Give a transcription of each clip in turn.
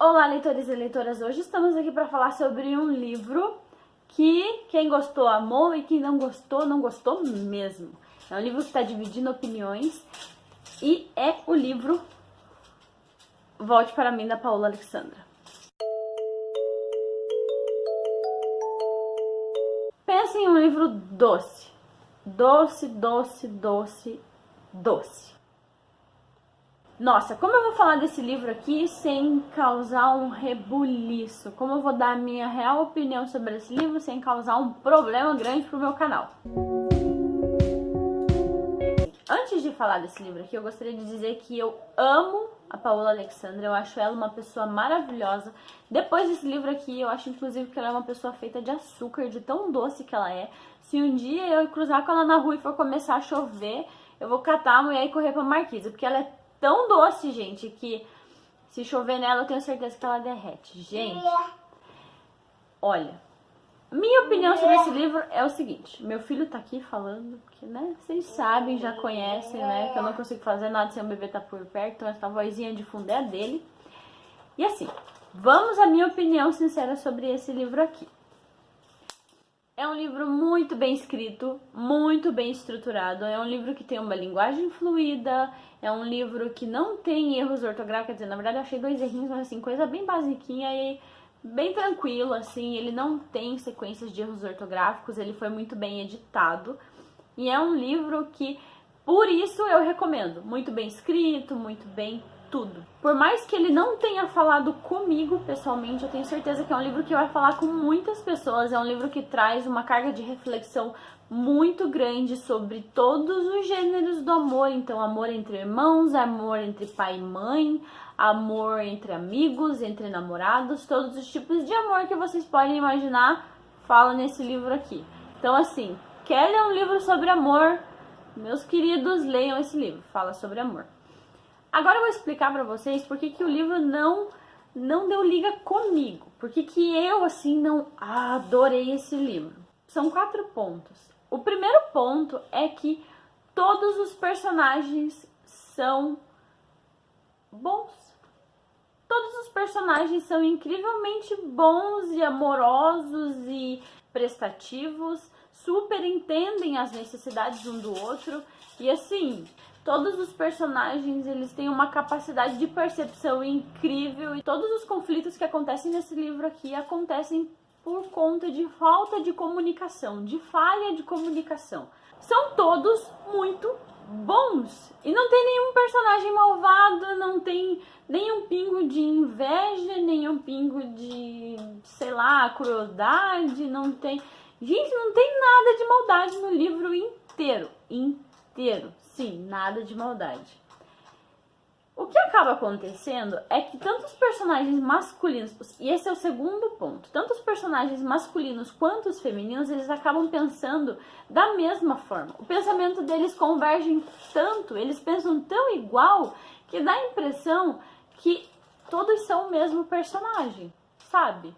Olá, leitores e leitoras! Hoje estamos aqui para falar sobre um livro que quem gostou amou e quem não gostou, não gostou mesmo. É um livro que está dividindo opiniões e é o livro Volte para Mim, da Paola Alexandra. Pensa em um livro doce. Doce, doce, doce, doce. Nossa, como eu vou falar desse livro aqui sem causar um rebuliço? Como eu vou dar a minha real opinião sobre esse livro sem causar um problema grande pro meu canal? Antes de falar desse livro aqui, eu gostaria de dizer que eu amo a Paola Alexandra, eu acho ela uma pessoa maravilhosa. Depois desse livro aqui, eu acho inclusive que ela é uma pessoa feita de açúcar, de tão doce que ela é. Se um dia eu cruzar com ela na rua e for começar a chover, eu vou catar a mulher e correr pra Marquise, porque ela é tão doce, gente, que se chover nela eu tenho certeza que ela derrete. Gente, olha, minha opinião sobre esse livro é o seguinte. Meu filho tá aqui falando, porque, né, vocês sabem, já conhecem, né, que eu não consigo fazer nada sem o bebê tá por perto, então essa vozinha de fundo é a dele. E assim, vamos à minha opinião sincera sobre esse livro aqui. É um livro muito bem escrito, muito bem estruturado, é um livro que tem uma linguagem fluida, é um livro que não tem erros ortográficos, quer dizer, na verdade eu achei 2 errinhos, mas assim, coisa bem basiquinha e bem tranquilo, assim, ele não tem sequências de erros ortográficos, ele foi muito bem editado, e é um livro que, por isso eu recomendo, muito bem escrito, muito bem tudo. Por mais que ele não tenha falado comigo pessoalmente, eu tenho certeza que é um livro que vai falar com muitas pessoas. É um livro que traz uma carga de reflexão muito grande sobre todos os gêneros do amor. Então, amor entre irmãos, amor entre pai e mãe, amor entre amigos, entre namorados, todos os tipos de amor que vocês podem imaginar fala nesse livro aqui. Então, assim, quer ler um livro sobre amor? Meus queridos, leiam esse livro, fala sobre amor. Agora eu vou explicar pra vocês por que o livro não deu liga comigo. Por que eu, assim, não adorei esse livro. São 4 pontos. O primeiro ponto é que todos os personagens são bons. Todos os personagens são incrivelmente bons e amorosos e prestativos, super entendem as necessidades um do outro e assim, todos os personagens eles têm uma capacidade de percepção incrível e todos os conflitos que acontecem nesse livro aqui acontecem por conta de falta de comunicação, de falha de comunicação. São todos muito bons e não tem nenhum personagem malvado, não tem nenhum pingo de inveja, nenhum pingo de, sei lá, crueldade, não tem... Gente, não tem nada de maldade no livro inteiro. Sim, nada de maldade. O que acaba acontecendo é que tanto os personagens masculinos, e esse é o segundo ponto, tanto os personagens masculinos quanto os femininos, eles acabam pensando da mesma forma. O pensamento deles converge tanto, eles pensam tão igual, que dá a impressão que todos são o mesmo personagem, sabe?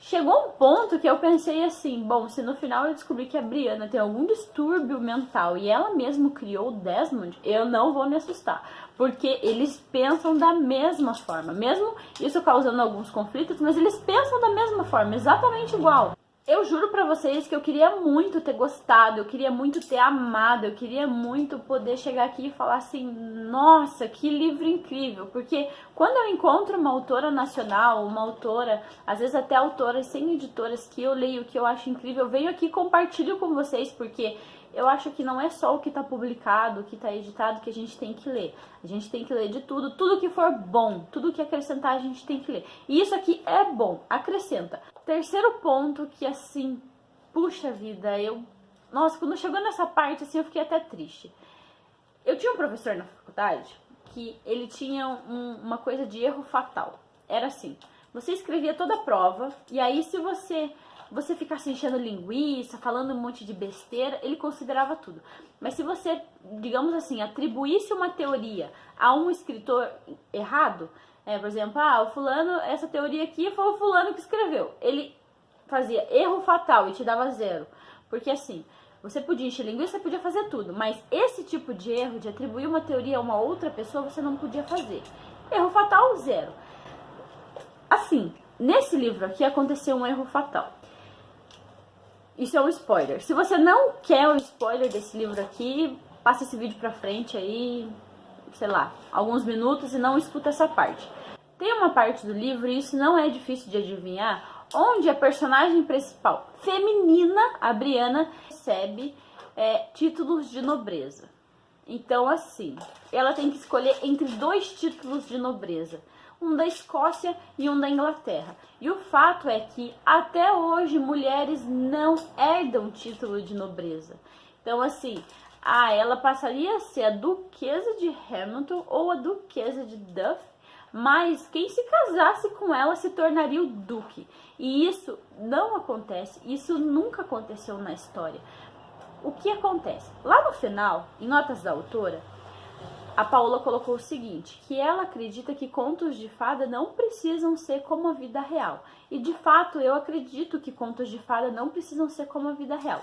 Chegou um ponto que eu pensei assim, bom, se no final eu descobrir que a Brianna tem algum distúrbio mental e ela mesma criou o Desmond, eu não vou me assustar, porque eles pensam da mesma forma, mesmo isso causando alguns conflitos, mas eles pensam da mesma forma, exatamente igual. Eu juro pra vocês que eu queria muito ter gostado, eu queria muito ter amado, eu queria muito poder chegar aqui e falar assim, nossa, que livro incrível, porque quando eu encontro uma autora nacional, uma autora, às vezes até autoras sem editoras que eu leio, que eu acho incrível, eu venho aqui e compartilho com vocês, porque eu acho que não é só o que está publicado, o que está editado que a gente tem que ler. A gente tem que ler de tudo, tudo que for bom, tudo que acrescentar a gente tem que ler. E isso aqui é bom, acrescenta. Terceiro ponto que assim, puxa vida, nossa, quando chegou nessa parte assim eu fiquei até triste. Eu tinha um professor na faculdade que ele tinha uma coisa de erro fatal. Era assim, você escrevia toda a prova e aí se você ficasse enchendo linguiça, falando um monte de besteira, ele considerava tudo. Mas se você, digamos assim, atribuísse uma teoria a um escritor errado, por exemplo, o fulano, essa teoria aqui foi o fulano que escreveu. Ele fazia erro fatal e te dava 0. Porque assim, você podia encher linguiça, podia fazer tudo, mas esse tipo de erro, de atribuir uma teoria a uma outra pessoa, você não podia fazer. Erro fatal, 0. Assim, nesse livro aqui aconteceu um erro fatal. Isso é um spoiler. Se você não quer o spoiler desse livro aqui, passa esse vídeo pra frente aí, sei lá, alguns minutos e não escuta essa parte. Tem uma parte do livro, e isso não é difícil de adivinhar, onde a personagem principal feminina, a Brianna, recebe títulos de nobreza. Então, assim, ela tem que escolher entre 2 títulos de nobreza. Um da Escócia e um da Inglaterra. E o fato é que, até hoje, mulheres não herdam título de nobreza. Então, assim, ela passaria a ser a Duquesa de Hamilton ou a Duquesa de Duff, mas quem se casasse com ela se tornaria o Duque. E isso não acontece, isso nunca aconteceu na história. O que acontece? Lá no final, em notas da autora, a Paola colocou o seguinte, que ela acredita que contos de fada não precisam ser como a vida real. E de fato, eu acredito que contos de fada não precisam ser como a vida real.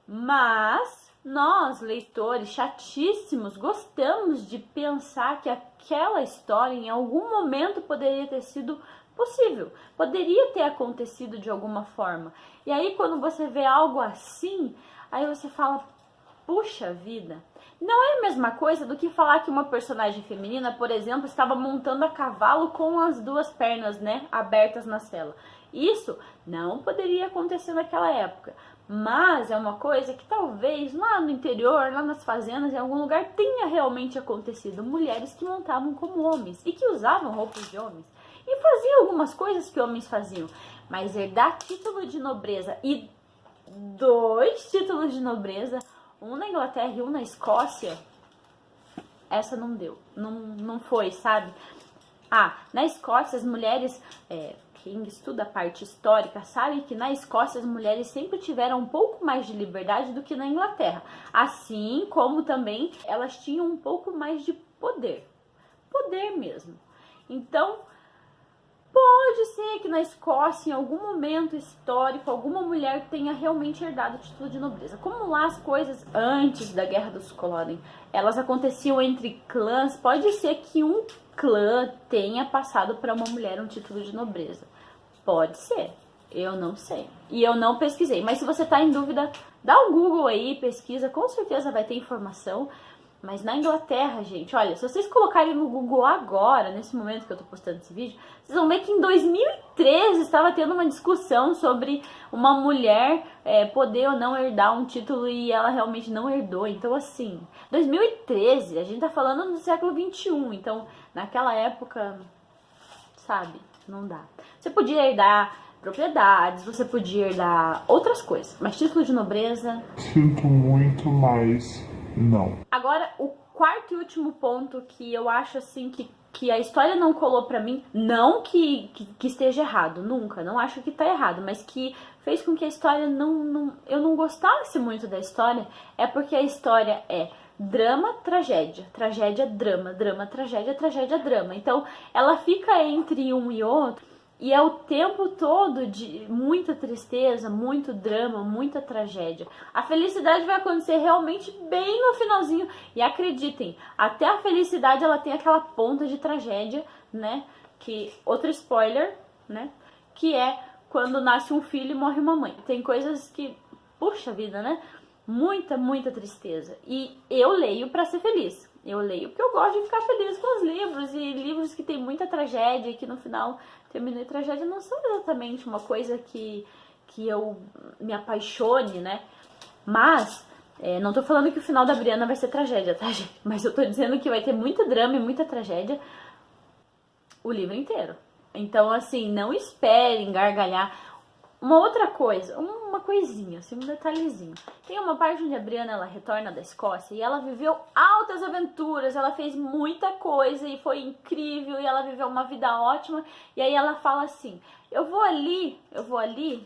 Mas nós, leitores chatíssimos, gostamos de pensar que aquela história em algum momento poderia ter sido possível. Poderia ter acontecido de alguma forma. E aí quando você vê algo assim, aí você fala, puxa vida. Não é a mesma coisa do que falar que uma personagem feminina, por exemplo, estava montando a cavalo com as 2 pernas, né, abertas na sela. Isso não poderia acontecer naquela época. Mas é uma coisa que talvez lá no interior, lá nas fazendas, em algum lugar tenha realmente acontecido. Mulheres que montavam como homens e que usavam roupas de homens. E faziam algumas coisas que homens faziam. Mas herdar título de nobreza e 2 títulos de nobreza, um na Inglaterra e um na Escócia, essa não deu. Não foi, sabe? Na Escócia as mulheres... Quem estuda a parte histórica sabe que na Escócia as mulheres sempre tiveram um pouco mais de liberdade do que na Inglaterra. Assim como também elas tinham um pouco mais de poder. Poder mesmo. Então, pode ser que na Escócia, em algum momento histórico, alguma mulher tenha realmente herdado o título de nobreza. Como lá as coisas antes da Guerra dos Culloden, elas aconteciam entre clãs, pode ser que um clã tenha passado para uma mulher um título de nobreza. Pode ser, eu não sei. E eu não pesquisei, mas se você tá em dúvida, dá um Google aí, pesquisa, com certeza vai ter informação. Mas na Inglaterra, gente, olha, se vocês colocarem no Google agora, nesse momento que eu tô postando esse vídeo, vocês vão ver que em 2013 estava tendo uma discussão sobre uma mulher poder ou não herdar um título e ela realmente não herdou. Então, assim, 2013, a gente tá falando do século 21, então naquela época, sabe, não dá. Você podia herdar propriedades, você podia herdar outras coisas, mas título de nobreza... Sinto muito, mas não. Agora, o quarto e último ponto que eu acho assim que a história não colou pra mim, não que esteja errado, nunca, não acho que tá errado, mas que fez com que a história eu não gostasse muito da história, é porque a história é drama, tragédia, tragédia, drama, drama, tragédia, tragédia, drama. Então, ela fica entre um e outro. E é o tempo todo de muita tristeza, muito drama, muita tragédia. A felicidade vai acontecer realmente bem no finalzinho. E acreditem, até a felicidade ela tem aquela ponta de tragédia, né? Que, outro spoiler, né? Que é quando nasce um filho e morre uma mãe. Tem coisas que, puxa vida, né? Muita, muita tristeza. E eu leio pra ser feliz. Eu leio porque eu gosto de ficar feliz com os livros. E livros que tem muita tragédia e que no final terminam em tragédia não são exatamente uma coisa que eu me apaixone, né? Mas, não tô falando que o final da Brianna vai ser tragédia, tá, gente? Mas eu tô dizendo que vai ter muito drama e muita tragédia o livro inteiro. Então, assim, não esperem gargalhar. Uma outra coisa, uma coisinha, assim, um detalhezinho. Tem uma parte onde a Brianna, ela retorna da Escócia e ela viveu altas aventuras, ela fez muita coisa e foi incrível e ela viveu uma vida ótima. E aí ela fala assim, eu vou ali,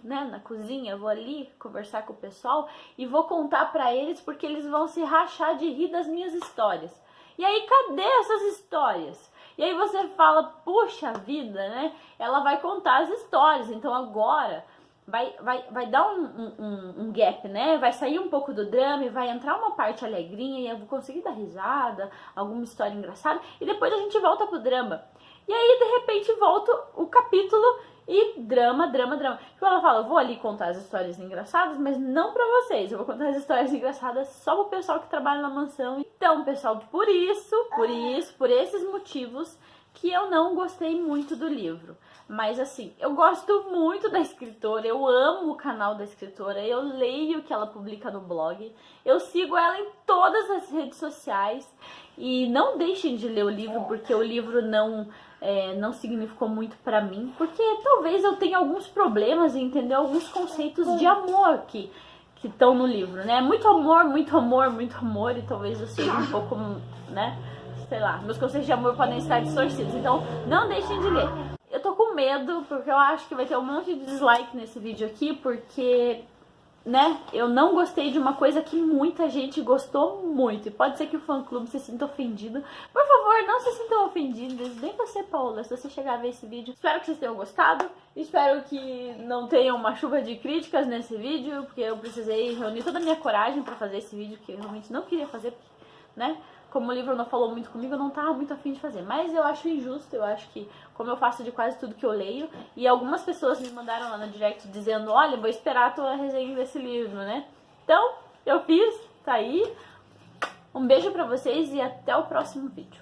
né, na cozinha, eu vou ali conversar com o pessoal e vou contar pra eles porque eles vão se rachar de rir das minhas histórias. E aí, cadê essas histórias? E aí você fala, puxa vida, né? Ela vai contar as histórias, então agora... Vai dar um gap, né? Vai sair um pouco do drama e vai entrar uma parte alegrinha e eu vou conseguir dar risada, alguma história engraçada. E depois a gente volta pro drama. E aí, de repente, volta o capítulo e drama, drama, drama. Tipo, ela fala, eu vou ali contar as histórias engraçadas, mas não pra vocês. Eu vou contar as histórias engraçadas só pro pessoal que trabalha na mansão. Então, pessoal, por esses motivos que eu não gostei muito do livro. Mas assim, eu gosto muito da escritora, eu amo o canal da escritora, eu leio o que ela publica no blog, eu sigo ela em todas as redes sociais. E não deixem de ler o livro, porque o livro não significou muito pra mim, porque talvez eu tenha alguns problemas em entender alguns conceitos de amor que estão no livro, né? Muito amor, muito amor, muito amor, e talvez eu seja um pouco, né? Sei lá, meus conceitos de amor podem estar distorcidos, então não deixem de ler. Eu tô com medo, porque eu acho que vai ter um monte de dislike nesse vídeo aqui, porque, né, eu não gostei de uma coisa que muita gente gostou muito. E pode ser que o fã-clube se sinta ofendido. Por favor, não se sintam ofendidos. Nem você, Paula, se você chegar a ver esse vídeo. Espero que vocês tenham gostado. Espero que não tenha uma chuva de críticas nesse vídeo, porque eu precisei reunir toda a minha coragem pra fazer esse vídeo, que eu realmente não queria fazer, né? Como o livro não falou muito comigo, eu não tava muito afim de fazer. Mas eu acho injusto, eu acho que, como eu faço de quase tudo que eu leio, e algumas pessoas me mandaram lá no direct dizendo, olha, vou esperar a tua resenha desse livro, né? Então, eu fiz, tá aí. Um beijo pra vocês e até o próximo vídeo.